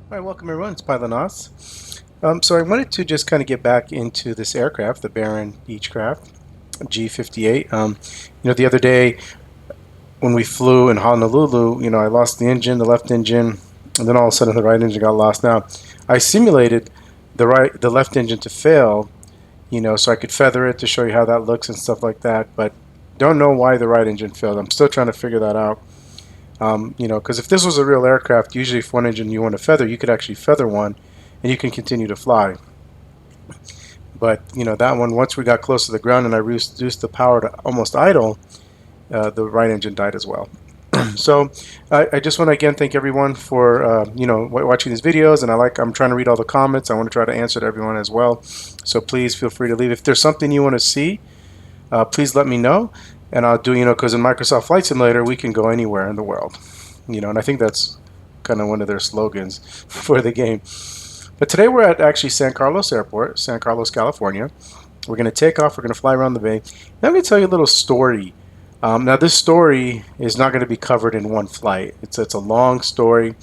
Hi, welcome everyone. It's PilotNas. So I wanted to just kind of get back into this aircraft, the Baron Beechcraft G58. The other day when we flew in Honolulu, I lost the engine, the left engine, and then all of a sudden the right engine got lost. Now, I simulated the left engine to fail, so I could feather it to show you how that looks and stuff like that. But don't know why the right engine failed. I'm still trying to figure that out. Because if this was a real aircraft, usually if one engine you want to feather, you could actually feather one and you can continue to fly. But, that one, once we got close to the ground and I reduced the power to almost idle, the right engine died as well. So I just want to again thank everyone for, watching these videos. And I'm trying to read all the comments. I want to try to answer to everyone as well. So please feel free to leave. If there's something you want to see, please let me know. And I'll do, because in Microsoft Flight Simulator, we can go anywhere in the world. And I think that's kind of one of their slogans for the game. But today we're at actually San Carlos Airport, San Carlos, California. We're going to take off. We're going to fly around the bay. Now I'm going to tell you a little story. Now this story is not going to be covered in one flight. It's a long story,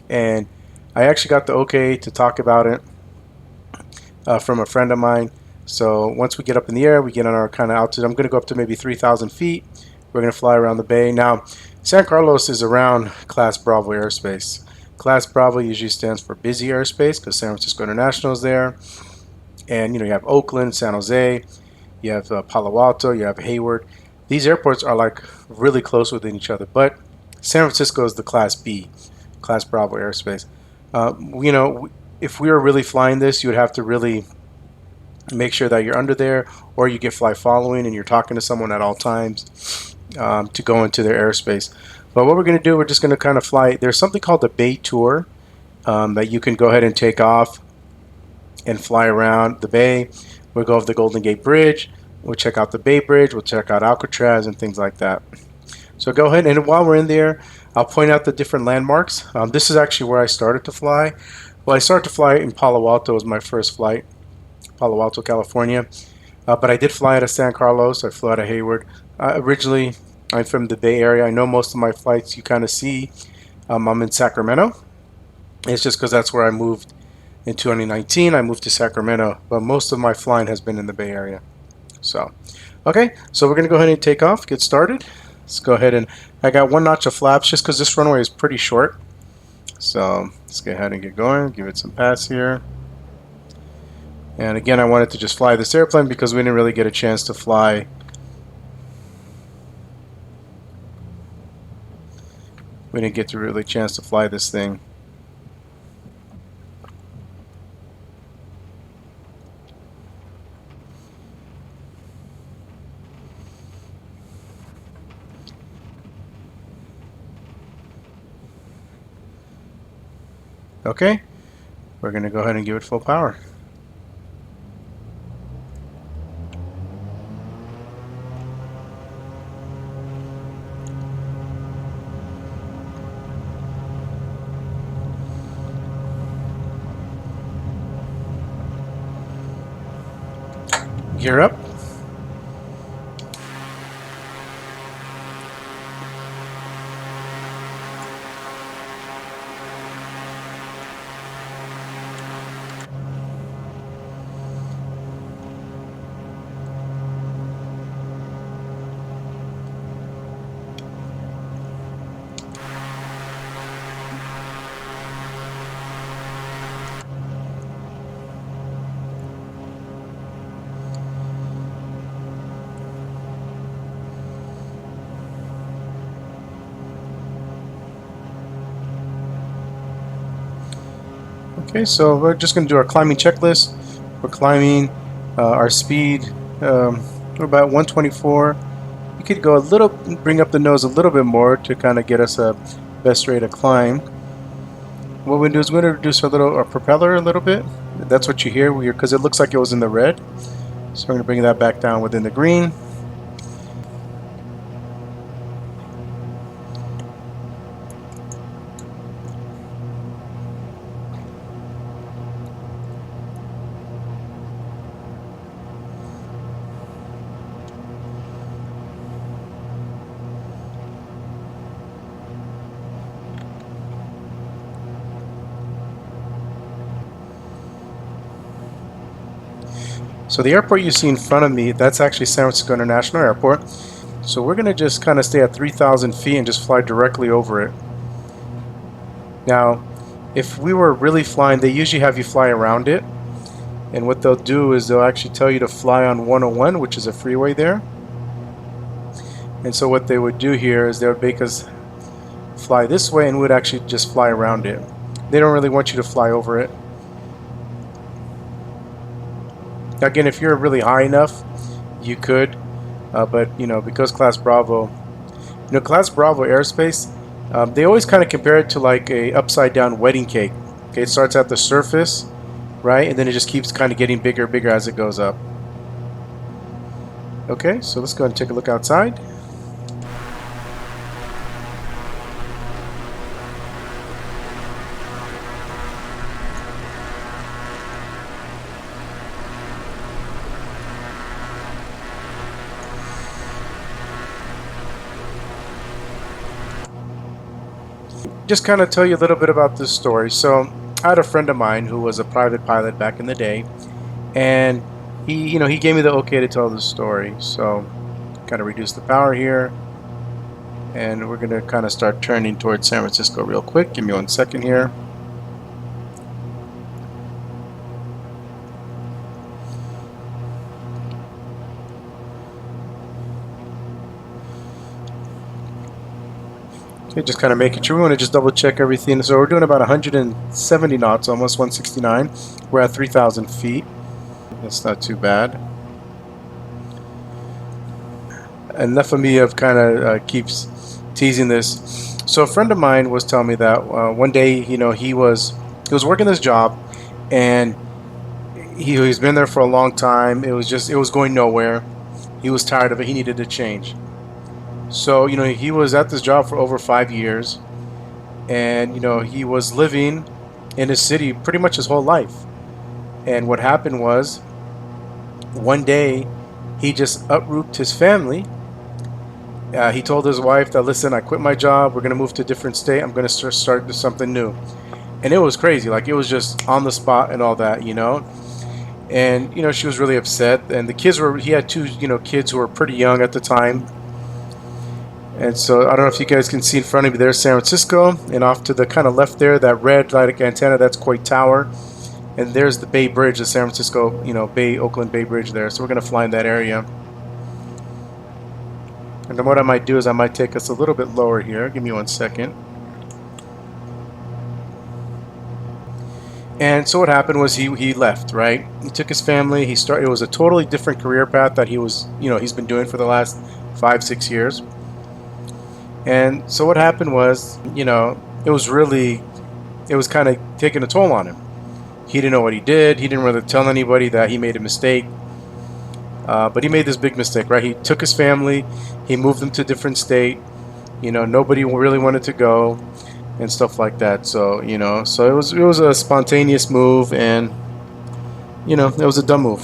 and I actually got the okay to talk about it from a friend of mine. So once we get up in the air, we get on our kind of altitude. I'm going to go up to maybe 3,000 feet. We're going to fly around the bay. Now, San Carlos is around Class Bravo airspace. Class Bravo usually stands for busy airspace because San Francisco International is there. And, you have Oakland, San Jose, you have Palo Alto, you have Hayward. These airports are like really close within each other. But San Francisco is the Class B, Class Bravo airspace. If we were really flying this, you would have to really make sure that you're under there, or you get fly following and you're talking to someone at all times to go into their airspace. But what we're going to do, we're just going to kind of fly. There's something called the Bay Tour that you can go ahead and take off and fly around the bay. We'll go over the Golden Gate Bridge. We'll check out the Bay Bridge. We'll check out Alcatraz and things like that. So go ahead, and while we're in there, I'll point out the different landmarks. This is actually where I started to fly. Well, I started to fly in Palo Alto was my first flight. Palo Alto, California. But I did fly out of San Carlos. I flew out of Hayward. Originally, I'm from the Bay Area. I know most of my flights you kind of see. I'm in Sacramento. It's just because that's where I moved in 2019. I moved to Sacramento, but most of my flying has been in the Bay Area. So, okay, so we're going to go ahead and take off, get started. Let's go ahead and I got one notch of flaps just because this runway is pretty short. So let's go ahead and get going. Give it some pass here. And again, I wanted to just fly this airplane because we didn't really get a chance to fly. We didn't get to really chance to fly this thing. Okay, we're going to go ahead and give it full power. Gear up. Okay, so we're just going to do our climbing checklist. We're climbing our speed. We're about 124. You could go a little, bring up the nose a little bit more to kind of get us a best rate of climb. What we're going to do is we're going to reduce our propeller a little bit. That's what you hear because it looks like it was in the red. So we're going to bring that back down within the green. So the airport you see in front of me, that's actually San Francisco International Airport. So we're going to just kind of stay at 3,000 feet and just fly directly over it. Now, if we were really flying, they usually have you fly around it. And what they'll do is they'll actually tell you to fly on 101, which is a freeway there. And so what they would do here is they would make us fly this way and we'd actually just fly around it. They don't really want you to fly over it. Again, if you're really high enough, you could. But, you know, because Class Bravo, you know, Class Bravo airspace, they always kind of compare it to like a upside down wedding cake. Okay, it starts at the surface, right? And then it just keeps kind of getting bigger and bigger as it goes up. Okay, so let's go ahead and take a look outside. Just kind of tell you a little bit about this story. So I had a friend of mine who was a private pilot back in the day, and he gave me the okay to tell the story. So kind of reduce the power here, and we're gonna kind of start turning towards San Francisco real quick. Give me 1 second here. Okay, just kind of making sure. We want to just double check everything. So we're doing about 170 knots, almost 169. We're at 3,000 feet. That's not too bad. Enough of me of kind of keeps teasing this. So a friend of mine was telling me that one day, you know, he was working this job, and he's been there for a long time. It was going nowhere. He was tired of it. He needed a change. So, you know, he was at this job for over 5 years, and, you know, he was living in his city pretty much his whole life. And what happened was, one day, he just uprooted his family. He told his wife that, listen, I quit my job. We're going to move to a different state. I'm going to start something new. And it was crazy. Like, it was just on the spot and all that, you know. And, you know, she was really upset. And the kids he had two, you know, kids who were pretty young at the time. And so I don't know if you guys can see in front of me, there's San Francisco, and off to the kind of left there, that red light antenna, that's Coit Tower, and there's the Bay Bridge, the San Francisco, you know, Oakland Bay Bridge there. So we're going to fly in that area. And then what I might do is I might take us a little bit lower here. Give me 1 second. And so what happened was he left, right? He took his family. It was a totally different career path that he's been doing for the last 5-6 years. And so what happened was, you know, it was kind of taking a toll on him. He didn't know what he did. He didn't really tell anybody that he made a mistake. But he made this big mistake, right? He took his family, he moved them to a different state. You know, nobody really wanted to go and stuff like that. So, you know, so it was a spontaneous move, and, you know, it was a dumb move.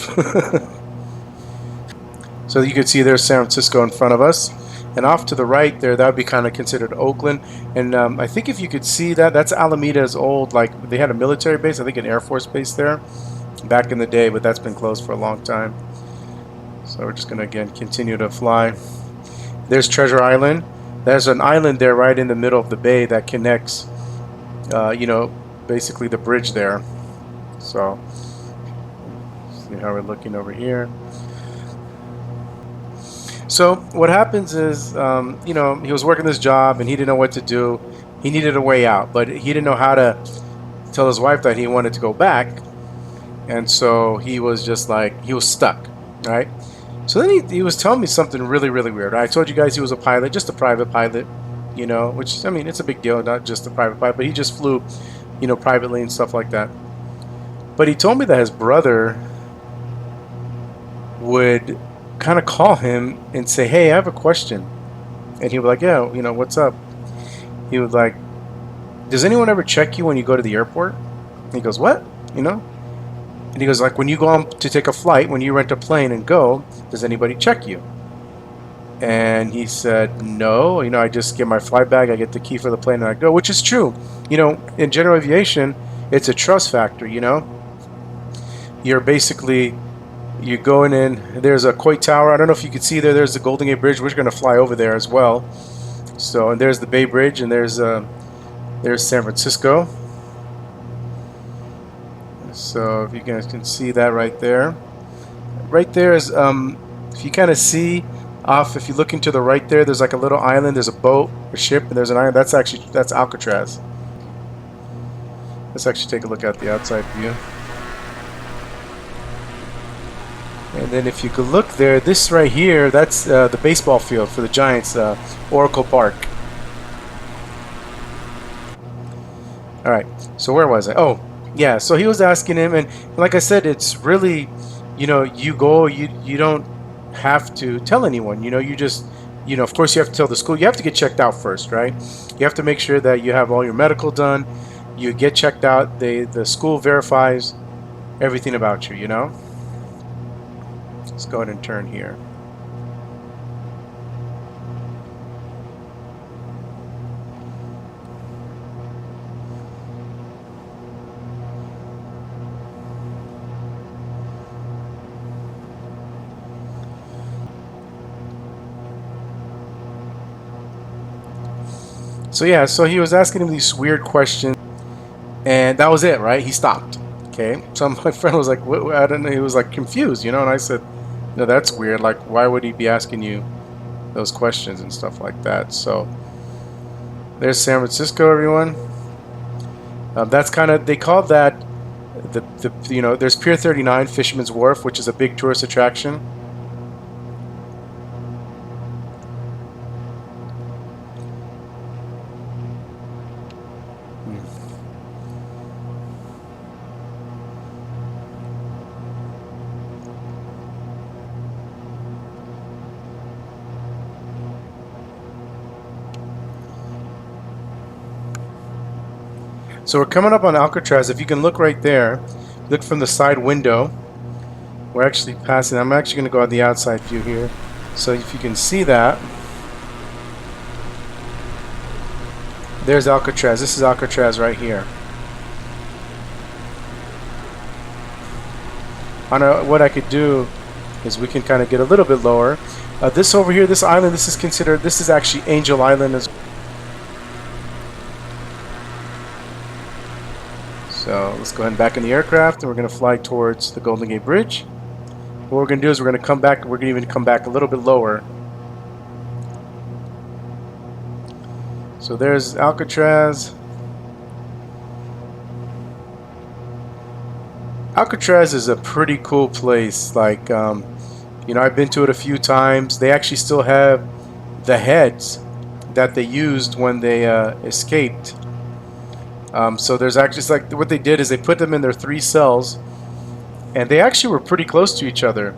So you could see there's San Francisco in front of us. And off to the right there, that would be kind of considered Oakland. And I think if you could see that, that's Alameda's old, like, they had a military base, I think an Air Force base there back in the day, but that's been closed for a long time. So we're just going to, again, continue to fly. There's Treasure Island. There's an island there right in the middle of the bay that connects, you know, basically the bridge there. So, see how we're looking over here. So what happens is, you know, he was working this job and he didn't know what to do. He needed a way out, but he didn't know how to tell his wife that he wanted to go back. And so he was just like, he was stuck, right? So then he was telling me something really, really weird. I told you guys he was a pilot, just a private pilot, you know, which, I mean, it's a big deal, not just a private pilot, but he just flew, you know, privately and stuff like that. But he told me that his brother would kind of call him and say, hey, I have a question. And he was like, yeah, you know, what's up? He was like, does anyone ever check you when you go to the airport? And he goes, what? You know? And he goes, like, when you go on to take a flight, when you rent a plane and go, does anybody check you? And he said, no, you know, I just get my flight bag, I get the key for the plane, and I go, which is true. You know, in general aviation, it's a trust factor, you know? You're basically, you're going in. There's a Coit Tower. I don't know if you can see there. There's the Golden Gate Bridge. We're going to fly over there as well. So, and there's the Bay Bridge, and there's San Francisco. So if you guys can see that right there. Right there is if you kind of see off, if you look into the right there, there's like a little island. There's a boat, a ship, and there's an island. That's Alcatraz. Let's actually take a look at the outside view. And then if you could look there, this right here, that's the baseball field for the Giants, Oracle Park. All right, so where was I? Oh, yeah, so he was asking him, and like I said, it's really, you know, you go, you don't have to tell anyone, you know, you just, you know, of course you have to tell the school. You have to get checked out first, right? You have to make sure that you have all your medical done. You get checked out. The school verifies everything about you, you know? Let's go ahead and turn here. So yeah, so he was asking him these weird questions, and that was it, right? He stopped. Okay, so my friend was like, what? I don't know. He was like confused, you know, and I said, no, that's weird. Like, why would he be asking you those questions and stuff like that? So there's San Francisco, everyone. That's kind of, they call that the you know, there's Pier 39, Fisherman's Wharf, which is a big tourist attraction. So we're coming up on Alcatraz. If you can look right there, look from the side window. We're actually passing. I'm actually going to go on the outside view here. So if you can see that, there's Alcatraz. This is Alcatraz right here. What I could do is we can kind of get a little bit lower. This over here, this island, this is actually Angel Island as well. So let's go ahead and back in the aircraft, and we're going to fly towards the Golden Gate Bridge. What we're going to do is we're going to come back. We're going to even come back a little bit lower. So there's Alcatraz. Alcatraz is a pretty cool place. Like, you know, I've been to it a few times. They actually still have the heads that they used when they escaped. So there's actually, it's like what they did is they put them in their 3 cells, and they actually were pretty close to each other,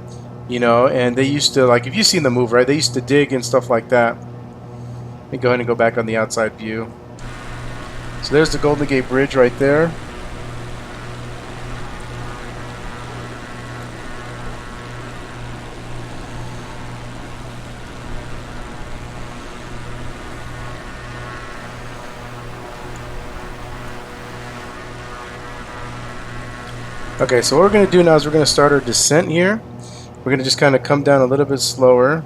you know, and they used to, like, if you've seen the movie, right, they used to dig and stuff like that. Let me go ahead and go back on the outside view. So there's the Golden Gate Bridge right there. Okay, so what we're going to do now is we're going to start our descent here. We're going to just kind of come down a little bit slower.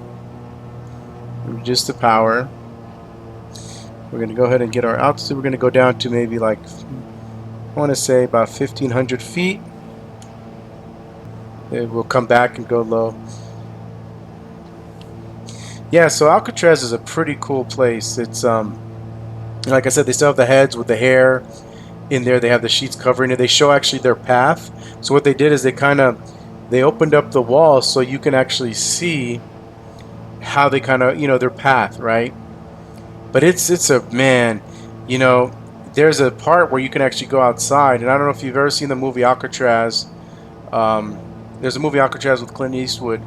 Reduce the power. We're going to go ahead and get our altitude. We're going to go down to maybe like, I want to say about 1,500 feet. And we'll come back and go low. Yeah, so Alcatraz is a pretty cool place. It's, like I said, they still have the heads with the hair in there. They have the sheets covering it. They show actually their path. So what they did is they opened up the wall so you can actually see how they kind of, you know, their path, right? But it's a, man, you know, there's a part where you can actually go outside, and I don't know if you've ever seen the movie Alcatraz. There's a movie Alcatraz with Clint Eastwood,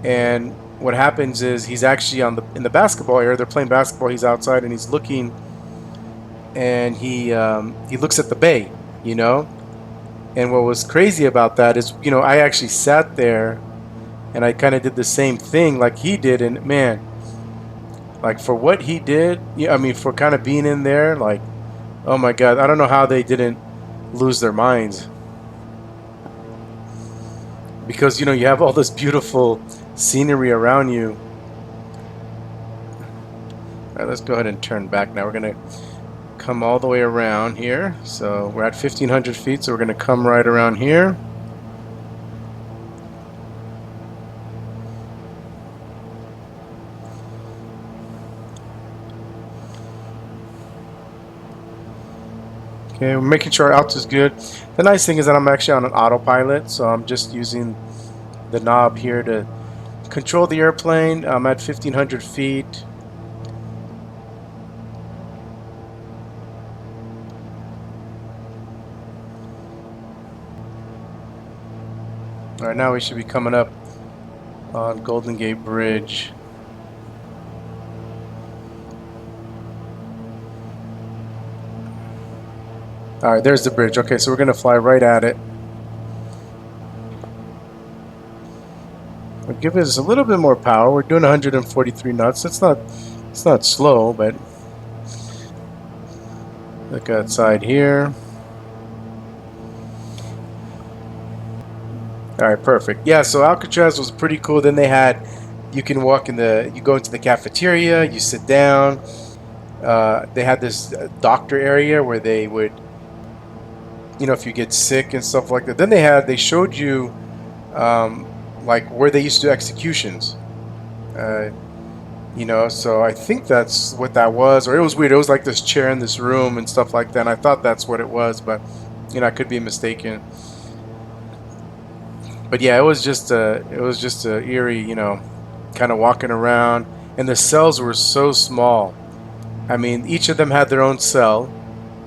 and what happens is he's actually in the basketball area. They're playing basketball. He's outside and he's looking, and he looks at the bay, you know. And what was crazy about that is, you know, I actually sat there and I kind of did the same thing like he did, and man, like for what he did, yeah, I mean, for kind of being in there, like, oh my God, I don't know how they didn't lose their minds. because you have all this beautiful scenery around you. All right, let's go ahead and turn back now. We're gonna come all the way around here. So we're at 1,500 feet, so we're gonna come right around here. Okay, we're making sure our altitude's good. The nice thing is that I'm actually on an autopilot, so I'm just using the knob here to control the airplane. I'm at 1,500 feet. All right, now we should be coming up on Golden Gate Bridge. All right, there's the bridge. Okay, so we're gonna fly right at it. We'll give us a little bit more power. We're doing 143 knots. It's not slow, but look outside here. All right, perfect. Yeah, so Alcatraz was pretty cool. Then they had, you can walk you go into the cafeteria, you sit down. They had this doctor area where they would, if you get sick and stuff like that. Then they showed you, like where they used to do executions. So I think that's what that was. Or it was weird. It was like this chair in this room and stuff like that. And I thought that's what it was, but I could be mistaken. But yeah, it was just a eerie, kind of walking around, and the cells were so small. I mean, each of them had their own cell.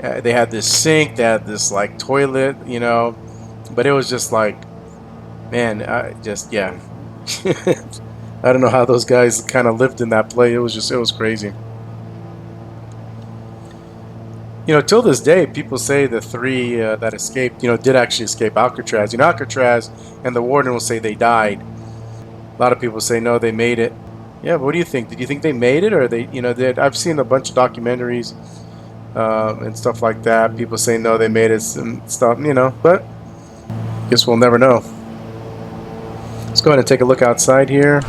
They had this sink, they had this like toilet, but it was just like, man, yeah. I don't know how those guys kind of lived in that place. It was crazy. Till this day, people say the three that escaped, did actually escape Alcatraz. Alcatraz and the warden will say they died. A lot of people say no, they made it. Yeah, but what do you think? Did you think they made it, or I've seen a bunch of documentaries and stuff like that. People say no, they made it and stuff, but guess we'll never know. Let's go ahead and take a look outside here.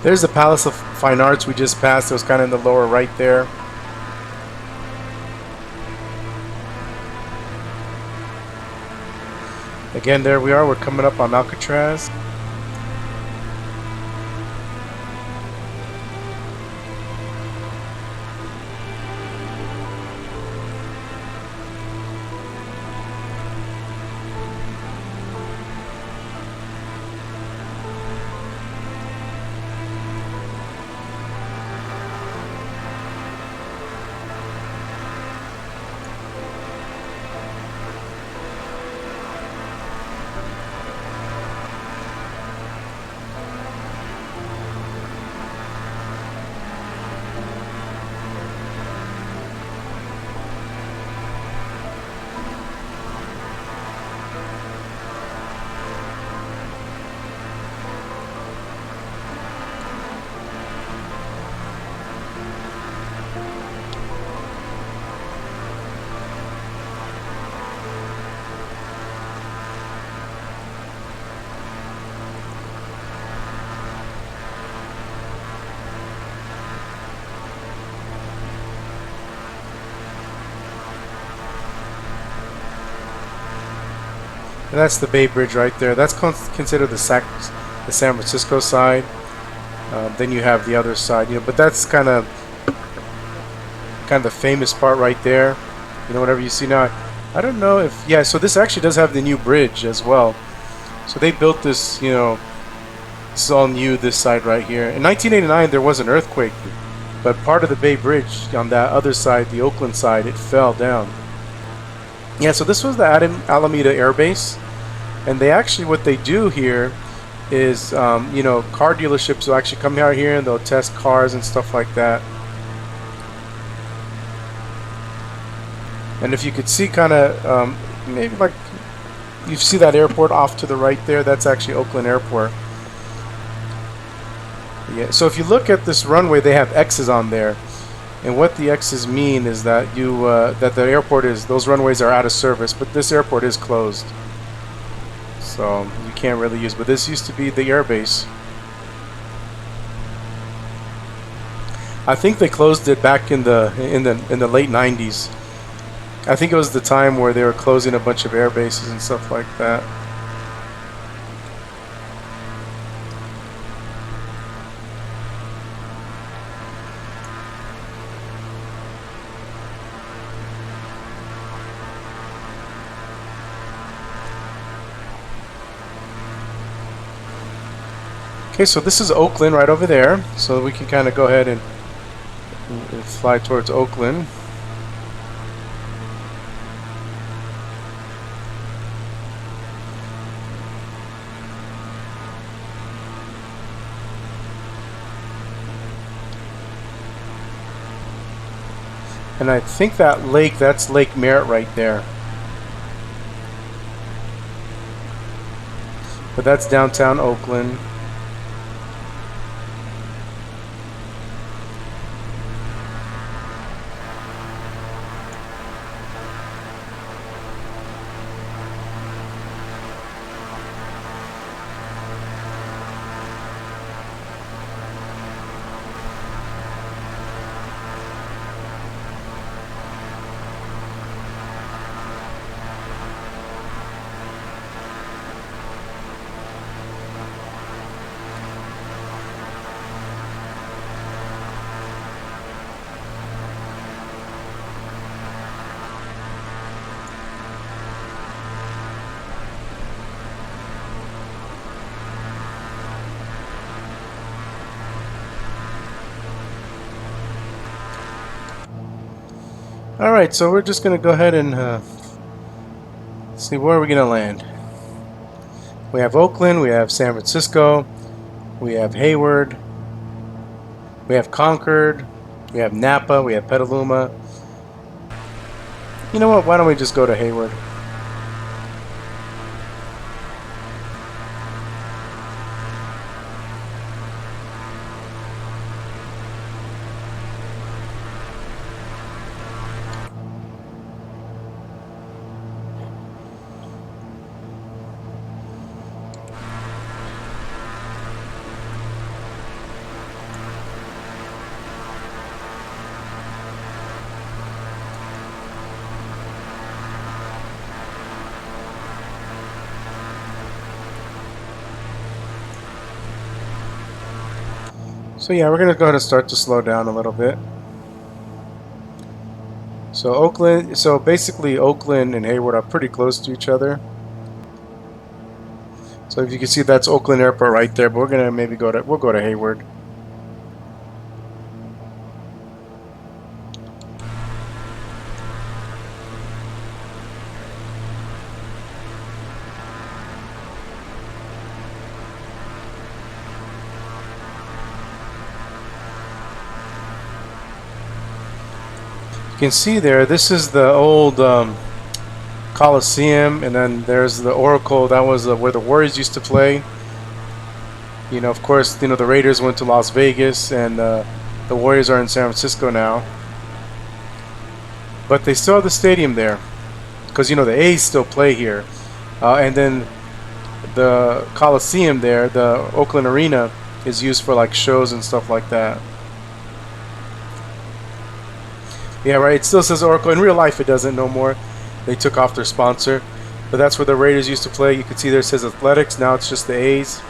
There's the Palace of Fine Arts we just passed. It was kind of in the lower right there. Again, there we are. We're coming up on Alcatraz. And that's the Bay Bridge right there. That's considered the San Francisco side. Then you have the other side, but that's kind of the famous part right there. Whatever you see now. I don't know if, yeah, so this actually does have the new bridge as well. So they built this, you know, this is all new, this side right here. In 1989 there was an earthquake, but part of the Bay Bridge on that other side, the Oakland side, it fell down. Yeah, so this was the Alameda Air Base, and they actually, what they do here is, you know, car dealerships will actually come out here and they'll test cars and stuff like that. And if you could see kind of, maybe like, you see that airport off to the right there, that's actually Oakland Airport. Yeah, so if you look at this runway, they have X's on there. And what the X's mean is that that the airport is, those runways are out of service, but this airport is closed. So you can't really use, but this used to be the airbase. I think they closed it back in the late 90s. I think it was the time where they were closing a bunch of air bases and stuff like that. Okay, so this is Oakland right over there, so we can kind of go ahead and fly towards Oakland. And I think that lake, that's Lake Merritt right there. But that's downtown Oakland. Alright, so we're just going to go ahead and see where we're going to land. We have Oakland, we have San Francisco, we have Hayward, we have Concord, we have Napa, we have Petaluma. You know what, why don't we just go to Hayward? So yeah, we're going to go ahead and start to slow down a little bit. So Oakland, so basically Oakland and Hayward are pretty close to each other. So if you can see, that's Oakland Airport right there, but we're going to maybe we'll go to Hayward. You can see there, this is the old Coliseum, and then there's the Oracle. That was where the Warriors used to play. You know, of course, you know, the Raiders went to Las Vegas, and the Warriors are in San Francisco now. But they still have the stadium there, because, you know, the A's still play here. And then the Coliseum there, the Oakland Arena, is used for like shows and stuff like that. Yeah, right, it still says Oracle. In real life it doesn't no more. They took off their sponsor. But that's where the Raiders used to play. You can see there it says Athletics. Now it's just the A's.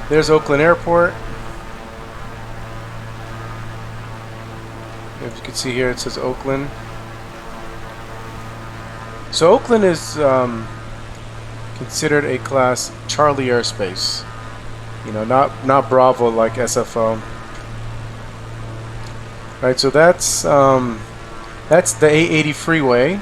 There's Oakland Airport. If you can see here, it says Oakland. So Oakland is considered a class Charlie airspace. You know, not Bravo like SFO. Right, so that's the 880 freeway.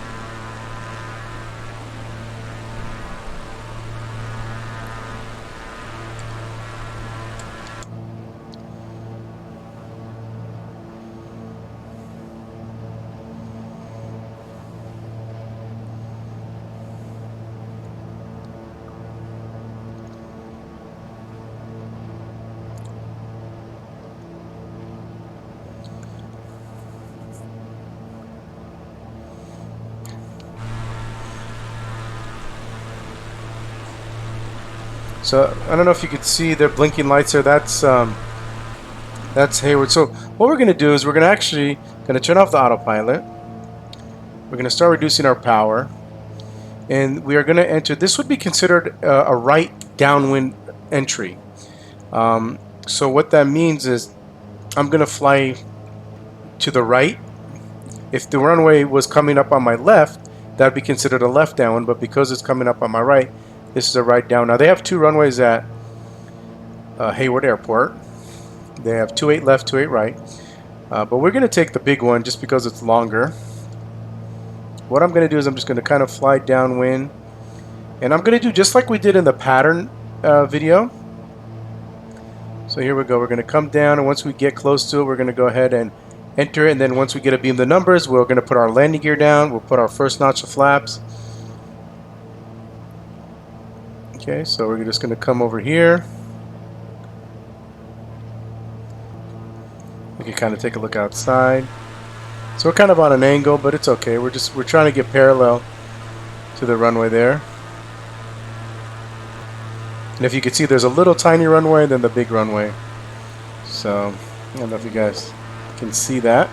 So I don't know if you could see the blinking lights there. That's Hayward. So what we're going to do is we're going to turn off the autopilot. We're going to start reducing our power, and we are going to enter. This would be considered a right downwind entry. So what that means is I'm going to fly to the right. If the runway was coming up on my left, that would be considered a left downwind. But because it's coming up on my right, this is a right down. Now they have two runways at Hayward Airport. They have 28 left, 28 right. But we're going to take the big one just because it's longer. What I'm going to do is I'm just going to kind of fly downwind. And I'm going to do just like we did in the pattern video. So here we go. We're going to come down, and once we get close to it, we're going to go ahead and enter it. And then once we get a beam the numbers, we're going to put our landing gear down. We'll put our first notch of flaps. Okay, so we're just going to come over here. We can kind of take a look outside. So we're kind of on an angle, but it's okay. We're trying to get parallel to the runway there. And if you can see, there's a little tiny runway and then the big runway. So I don't know if you guys can see that.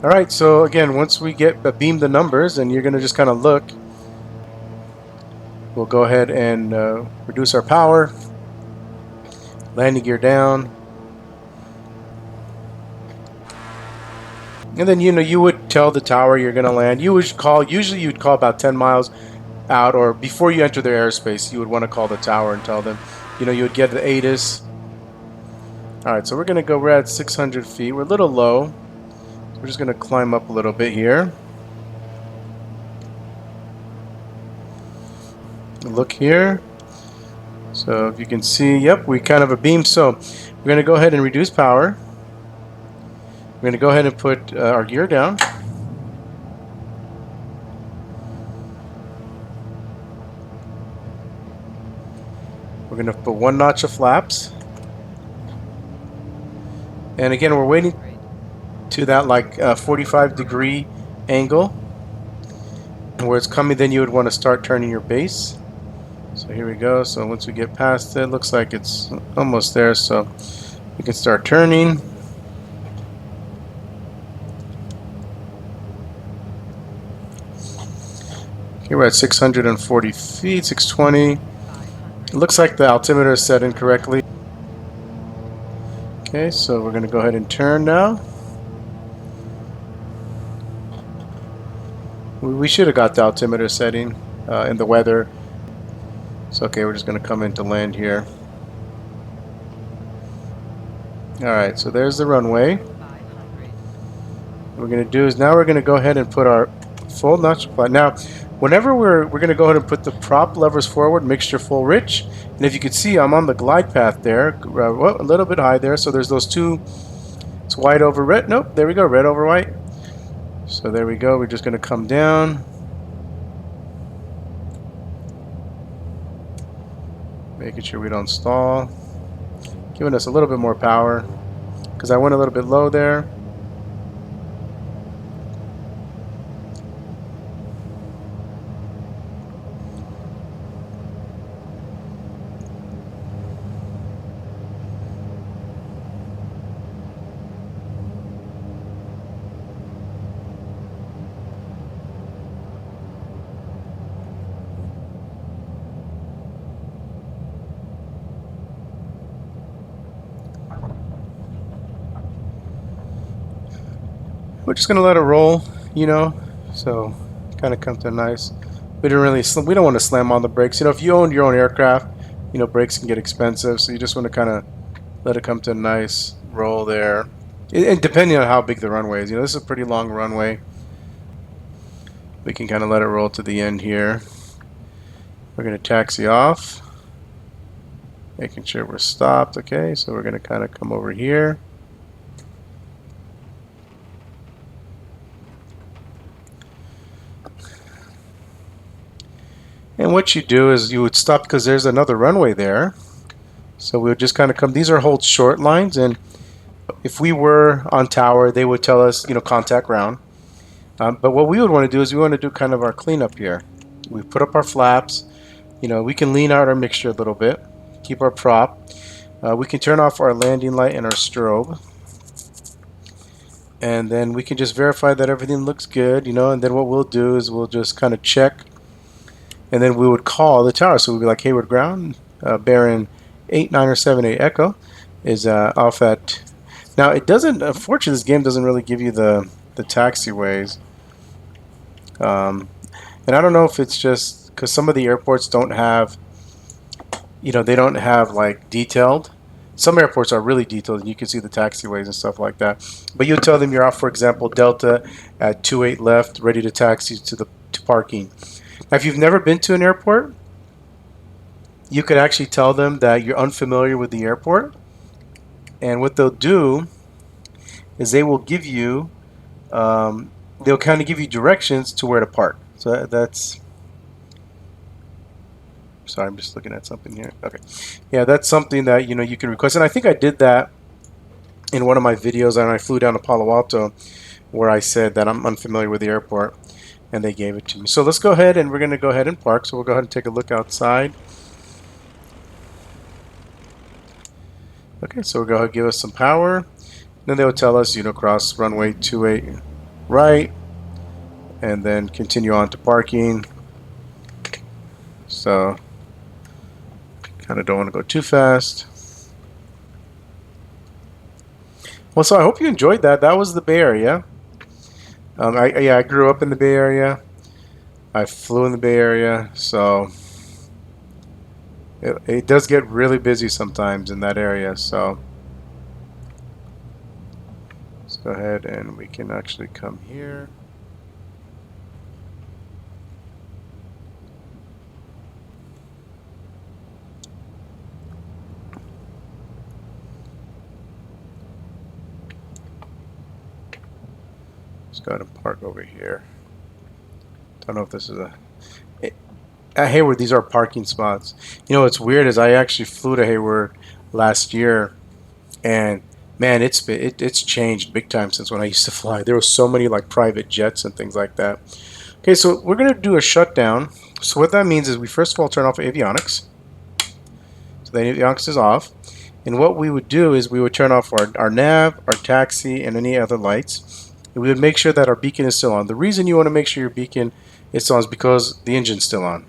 All right, so again, once we get beam the numbers, and you're going to just kind of look, we'll go ahead and reduce our power, landing gear down. And then, you know, you would tell the tower you're going to land. You would call, usually you'd call about 10 miles out, or before you enter their airspace, you would want to call the tower and tell them, you know, you would get the ATIS. All right, so we're going to go, we're at 600 feet. We're a little low. So we're just going to climb up a little bit here. Look here. So if you can see, yep, we kind of a beam. So we're going to go ahead and reduce power. We're going to go ahead and put our gear down. We're going to put one notch of flaps. And again, we're waiting to that like 45-degree angle. Where it's coming, then you would want to start turning your base. So here we go. So once we get past it, looks like it's almost there. So we can start turning. Here we're at 640 feet, 620. It looks like the altimeter is set incorrectly. Okay, so we're going to go ahead and turn now. We should have got the altimeter setting in the weather. So okay, we're just going to come in to land here. Alright, so there's the runway. What we're going to do is now we're going to go ahead and put our full notch flat. Now, whenever we're going to go ahead and put the prop levers forward, mixture full rich. And if you could see, I'm on the glide path there, well, a little bit high there. So there's those two, it's white over red. Nope, there we go, red over white. So there we go, we're just going to come down. Making sure we don't stall. Giving us a little bit more power, because I went a little bit low there. We're just going to let it roll, you know, So kind of come to a nice. We didn't really. We don't want to slam on the brakes. You know, if you own your own aircraft, you know brakes can get expensive. So you just want to kind of let it come to a nice roll there. And depending on how big the runway is, you know, this is a pretty long runway. We can kind of let it roll to the end here. We're going to taxi off, making sure we're stopped. Okay, so we're going to kind of come over here. And what you do is you would stop because there's another runway there. So we would just kind of come. These are hold short lines, and if we were on tower, they would tell us, you know, contact ground. But what we would want to do is we want to do kind of our cleanup here. We put up our flaps. You know, we can lean out our mixture a little bit, keep our prop. We can turn off our landing light and our strobe. And then we can just verify that everything looks good, you know, and then what we'll do is we'll just kind of check. And then we would call the tower. So we'd be like, Hayward ground, Baron 8978 Echo is off at... Now, it doesn't, unfortunately, this game doesn't really give you the taxiways. And I don't know if it's just because some of the airports don't have, you know, they don't have like detailed. Some airports are really detailed and you can see the taxiways and stuff like that. But you tell them you're off, for example, Delta at 28 left, ready to taxi to parking. Now, if you've never been to an airport, you could actually tell them that you're unfamiliar with the airport. And what they'll do is they will give you, they'll kind of give you directions to where to park. So that's, sorry, I'm just looking at something here. Okay. Yeah, that's something that, you know, you can request. And I think I did that in one of my videos and I flew down to Palo Alto where I said that I'm unfamiliar with the airport and they gave it to me. So let's go ahead and we're going to go ahead and park. So we'll go ahead and take a look outside. Okay, so we'll go ahead and give us some power. Then they'll tell us, you know, cross runway 28 right and then continue on to parking. So kind of don't want to go too fast. Well, so I hope you enjoyed that. That was the Bay Area. I grew up in the Bay Area. I flew in the Bay Area, so it does get really busy sometimes in that area. So let's go ahead and we can actually come here. Let's go ahead and park over here. Don't know if this is at Hayward, these are parking spots. You know what's weird is I actually flew to Hayward last year, and man, it's changed big time since when I used to fly. There were so many like private jets and things like that. Okay, so we're gonna do a shutdown. So what that means is we first of all turn off avionics. So the avionics is off, and what we would do is we would turn off our nav, our taxi, and any other lights. And we would make sure that our beacon is still on. The reason you want to make sure your beacon is on is because the engine's still on.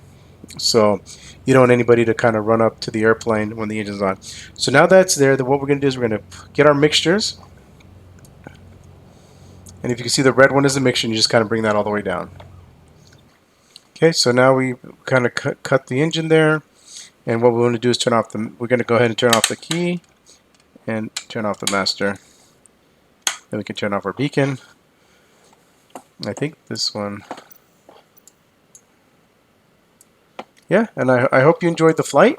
So you don't want anybody to kind of run up to the airplane when the engine's on. So now that's there, then what we're going to do is we're going to get our mixtures. And if you can see the red one is the mixture, and you just kind of bring that all the way down. Okay, so now we kind of cut the engine there. And what we want to do is turn off the, we're going to go ahead and turn off the key and turn off the master. Then we can turn off our beacon. I think this one. Yeah, and I hope you enjoyed the flight.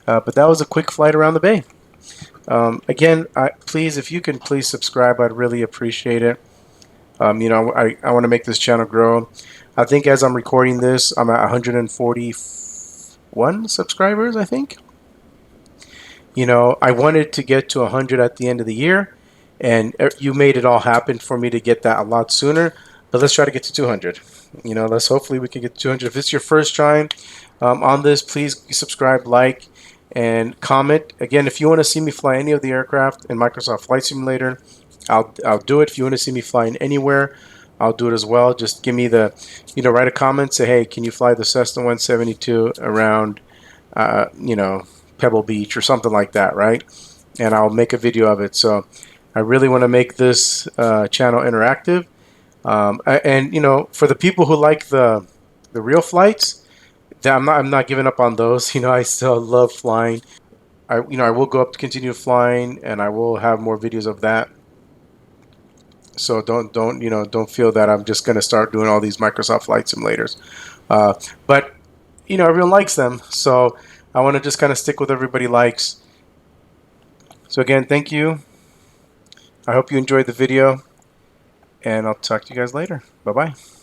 But that was a quick flight around the bay. Again, please, if you can please subscribe, I'd really appreciate it. You know, I want to make this channel grow. I think as I'm recording this, I'm at 141 subscribers, I think. You know, I wanted to get to 100 at the end of the year, and you made it all happen for me to get that a lot sooner. But let's try to get to 200. You know, hopefully we can get to 200. If it's your first time on this, please subscribe, like, and comment. Again, if you want to see me fly any of the aircraft in Microsoft Flight Simulator, I'll do it. If you want to see me flying anywhere, I'll do it as well. Just give me the, you know, write a comment. Say, hey, can you fly the Cessna 172 around, you know, Pebble Beach or something like that, right? And I'll make a video of it. So I really want to make this channel interactive. And for the people who like the real flights, I'm not giving up on those. I still love flying. I will go up to continue flying, and I will have more videos of that. So don't feel that I'm just going to start doing all these Microsoft Flight Simulators. But everyone likes them, so I want to just kind of stick with everybody likes. So again, thank you. I hope you enjoyed the video, and I'll talk to you guys later. Bye bye.